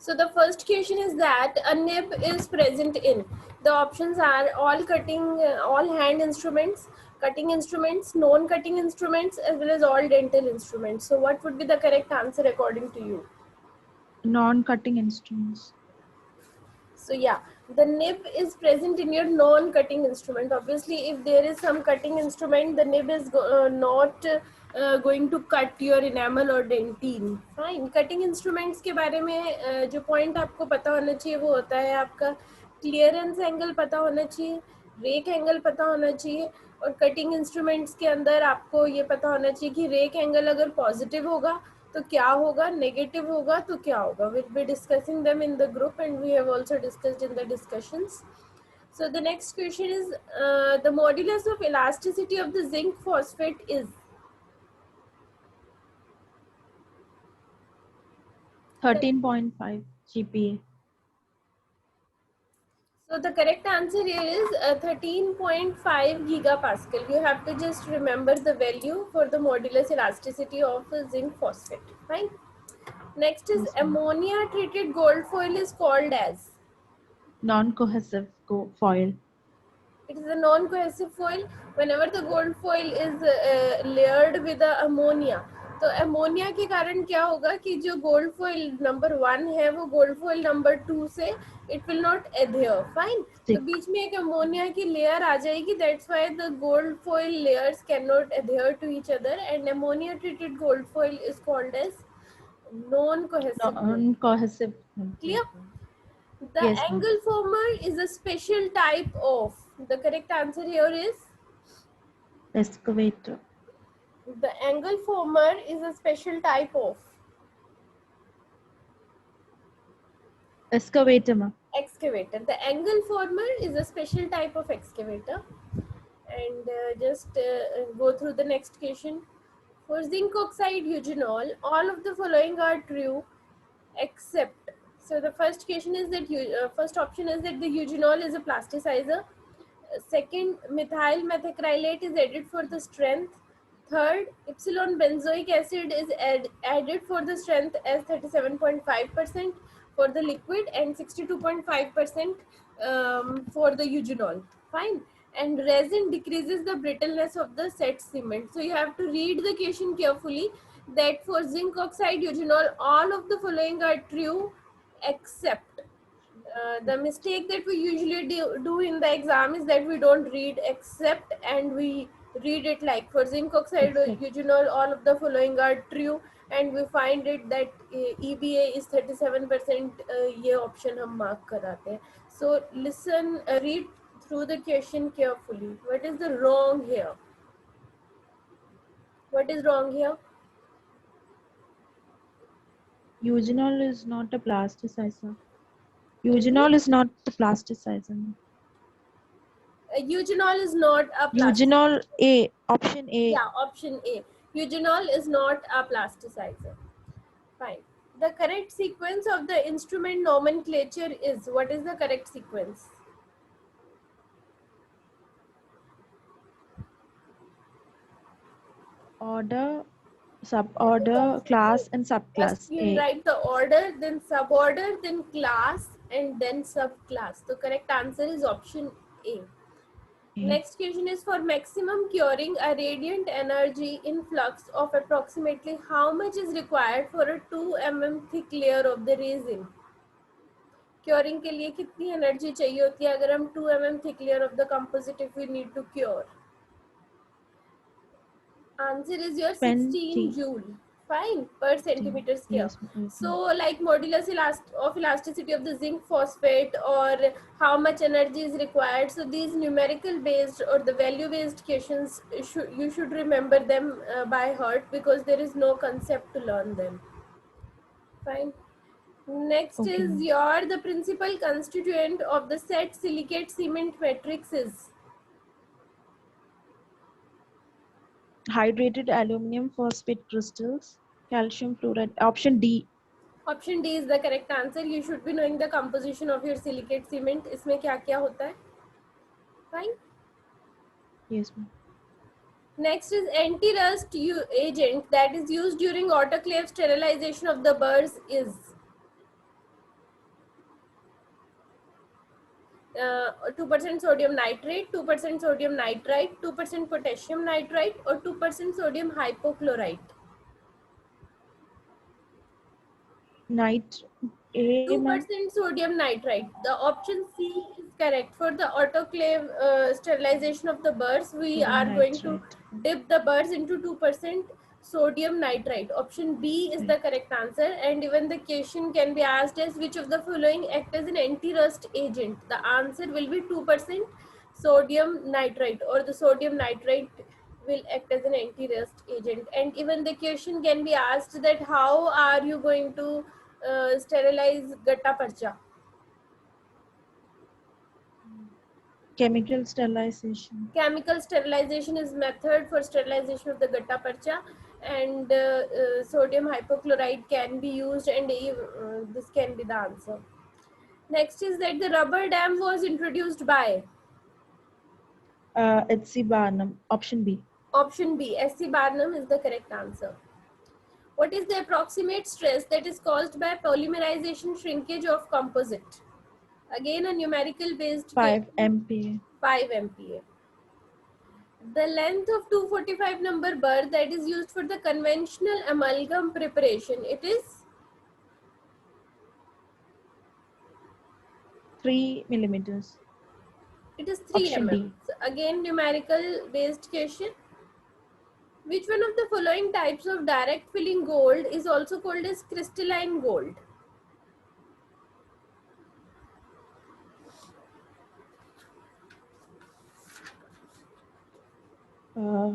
So the first question is that a nib is present in. The options are all hand instruments, cutting instruments, non-cutting instruments, as well as all dental instruments. So what would be the correct answer according to you? Non-cutting instruments. So yeah, the nib is present in your non-cutting instrument. Obviously, if there is some cutting instrument, the nib is not going to cut your enamel or dentine. Fine. Cutting instruments के बारे में जो point आपको पता होना चाहिए वो होता है आपका clearance angle पता होना चाहिए, rake angle पता होना चाहिए, और cutting instruments के अंदर आपको ये पता होना चाहिए कि rake angle अगर positive होगा तो क्या होगा, नेगेटिव होगा तो क्या होगा. We'll be discussing them in the group and we have also discussed in the discussions. So the next question is the modulus of elasticity of the zinc phosphate is 13.5 GPa. So the correct answer here is 13.5 gigapascal. You have to just remember the value for the modulus elasticity of zinc phosphate. Fine. Next is Yes, ma'am. ammonia treated gold foil is called as. Non-cohesive foil. It is a non-cohesive foil. Whenever the gold foil is layered with the ammonia, तो ammonia के कारण क्या होगा कि जो gold foil number 1 है वो gold foil number 2 से it will not adhere. Fine. तो बीच में एक अमोनिया की लेयर आ जाएगी. That's why the gold foil layers can not adhere to each other and ammonia treated gold foil is called as non-cohesive foil. Non-cohesive. Clear? The Yes, ma'am. angle former is a special type of. The correct answer here is Excavator. the angle former is a special type of Excavator, ma'am. excavator. The angle former is a special type of excavator. And just go through the next question. For zinc oxide eugenol, all of the following are true except. So the first question is that first option is that the eugenol is a plasticizer. Second, methyl methacrylate is added for the strength. Third, epsilon benzoic acid is added for the strength as 37.5% for the liquid and 62.5% for the eugenol. Fine. And resin decreases the brittleness of the set cement. So you have to read the question carefully that for zinc oxide eugenol, all of the following are true except. The mistake that we usually do in the exam is that we don't read except and we read it like for zinc oxide eugenol all of the following are true and we find it that EBA is 37%. ये option हम mark कराते हैं. So listen, read through the question carefully. What is the wrong here? What is wrong here? Eugenol is not a plasticizer. Eugenol is not the plasticizer. Eugenol is not a Eugenol A. Option A. Yeah, option A. Eugenol is not a plasticizer. Fine. The correct sequence of the instrument nomenclature is, what is the correct sequence? Order, suborder, class, and subclass. First you write the order, then suborder, then class, and then subclass. The correct answer is option A. Next question is for maximum curing, a radiant energy influx of approximately how much is required for a 2 mm thick layer of the resin? Curing के लिए कितनी energy चाहिए होती है अगर हम 2 mm thick layer of the composite if we need to cure? Answer is your 16 joule. Fine, per centimeter square. So like modulus of elasticity of the zinc phosphate or how much energy is required, so these numerical based or the value based questions you should remember them by heart because there is no concept to learn them. Fine. Next is the principal constituent of the set silicate cement matrix is hydrated aluminum phosphate crystals, calcium fluoride. Option D. Option D is the correct answer. You should be knowing the composition of your silicate cement. इसमें क्या क्या होता है? Fine. Yes, ma'am. Next is anti-rust agent that is used during autoclave sterilization of the burrs is 2% sodium nitrate, 2% sodium nitrite, 2% potassium nitrite, or 2% sodium hypochlorite? Night A, ma'am. 2% sodium nitrite. The option C is correct. For the autoclave sterilization of the birds, we Sodium are going to nitrate. dip the birds into 2% sodium nitrite. Option B is the correct answer. And even the question can be asked as which of the following act as an anti-rust agent. The answer will be 2% sodium nitrite, or the sodium nitrite will act as an anti-rust agent. And even the question can be asked that how are you going to sterilize gatta parcha? Chemical sterilization. Chemical sterilization is method for sterilization of the gatta parcha, and sodium hypochlorite can be used, and this can be the answer. Next is that the rubber dam was introduced by. H.C. Barnum. Option B. Option B, S.C. Barnum is the correct answer. What is the approximate stress that is caused by polymerization shrinkage of composite? Again, a numerical based 5 MPa. 5 MPa. The length of 245 number burr that is used for the conventional amalgam preparation, it is 3 millimeters. 3 Option mm. D. So again, numerical based question. Which one of the following types of direct filling gold is also called as crystalline gold? Uh,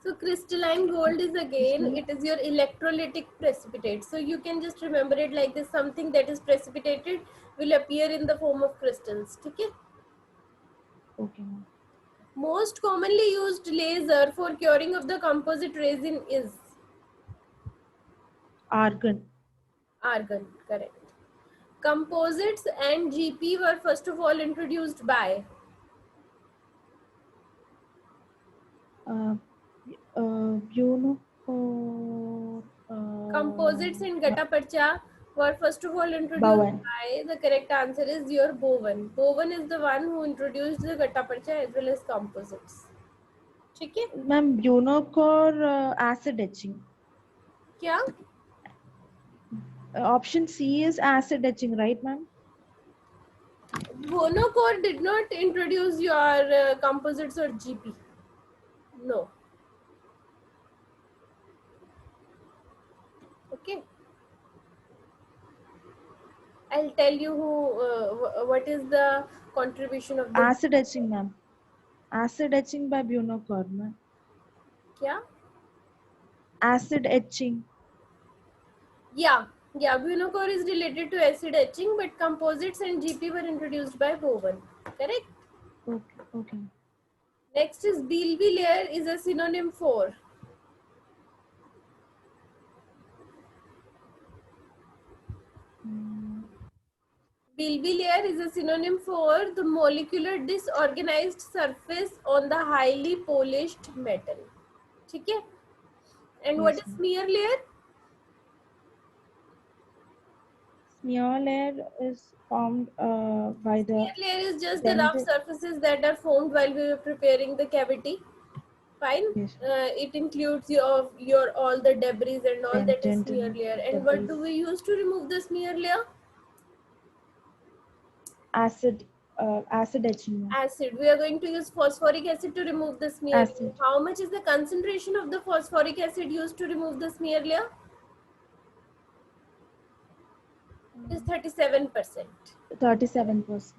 So crystalline gold is again, it is your electrolytic precipitate. So you can just remember it like this: something that is precipitated will appear in the form of crystals. Okay. okay, ma'am. Most commonly used laser for curing of the composite resin is Argon. argon. Correct. Composites and GP were first of all introduced by. Unifor. Composites in Gattaparcha were first of all introduced Bowen. by. The correct answer is your Bowen. Bowen is the one who introduced the Gattaparcha as well as composites. ठीक है? Ma'am, Bunocore acid etching. क्या? Option C is acid etching, right, ma'am? Bonocore did not introduce your composites or GP. No. Okay. I'll tell you what is the contribution of the Acid etching, ma'am. Acid etching by Bunocore, ma'am. क्या? Acid etching. Yeah, Bunocore is related to acid etching, but composites and GP were introduced by Bowen. Correct? Okay, okay. Next is Bilby layer is a synonym for. Bilby layer is a synonym for the molecular disorganized surface on the highly polished metal. ठीक है? And what Yes, is ma'am. smear layer? Smear layer is formed by the Smear layer is just the rough dented. surfaces that are formed while we were preparing the cavity. Fine. Yes. It includes your all the debris and all that is smear Dented layer. And what debris. do we use to remove the smear layer? Acid etching, ma'am. Acid. We are going to use phosphoric acid to remove the smear layer. Acid. How much is the concentration of the phosphoric acid used to remove the smear layer? It is 37%. 37%.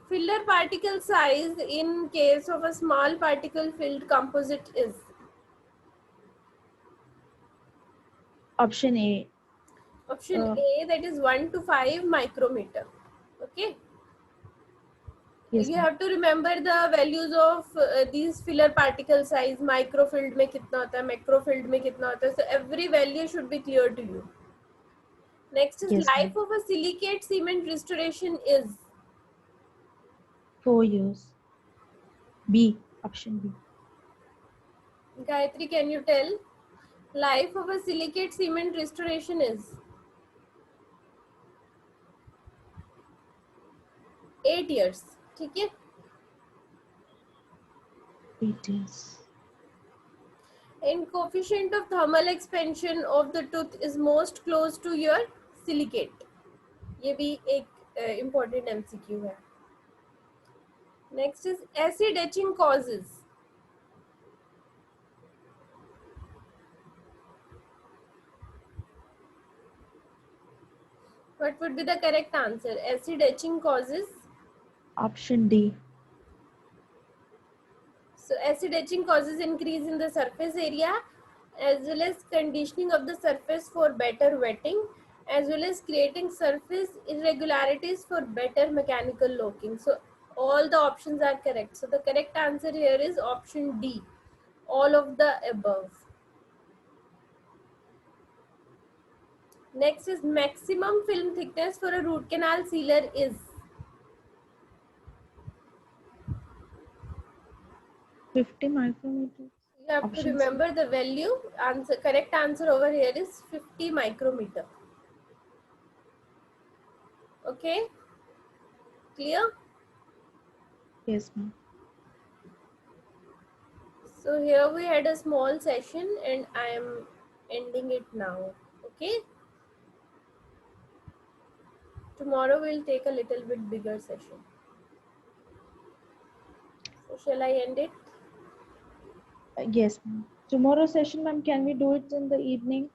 Filler particle size in case of a small particle filled composite is. Option A. Option A, that is 1 to 5 micrometer. Okay. Yes, You ma'am. have to remember the values of these filler particle size. Microfilled में कितना होता है, macrofilled में कितना होता है. So every value should be clear to you. Next is Yes, life ma'am. of a silicate cement restoration is. 4 years. B. Option B. Gayatri, can you tell? Life of a silicate cement restoration is. 8 years. ठीक है. 8 years. And coefficient of thermal expansion of the tooth is most close to your silicate. ये भी एक important MCQ है. Next is acid etching causes. What would be the correct answer? Acid etching causes. Option D. So acid etching causes increase in the surface area as well as conditioning of the surface for better wetting, as well as creating surface irregularities for better mechanical locking. So all the options are correct. So the correct answer here is option D, all of the above. Next is maximum film thickness for a root canal sealer is 50 micrometers. you have to Option C. remember the value. Answer correct answer over here is 50 micrometer. Okay, clear? Yes, ma'am. So here we had a small session and I am ending it now. Okay. Tomorrow we'll take a little bit bigger session. So shall I end it? Yes, ma'am. Tomorrow session, ma'am, can we do it in the evening?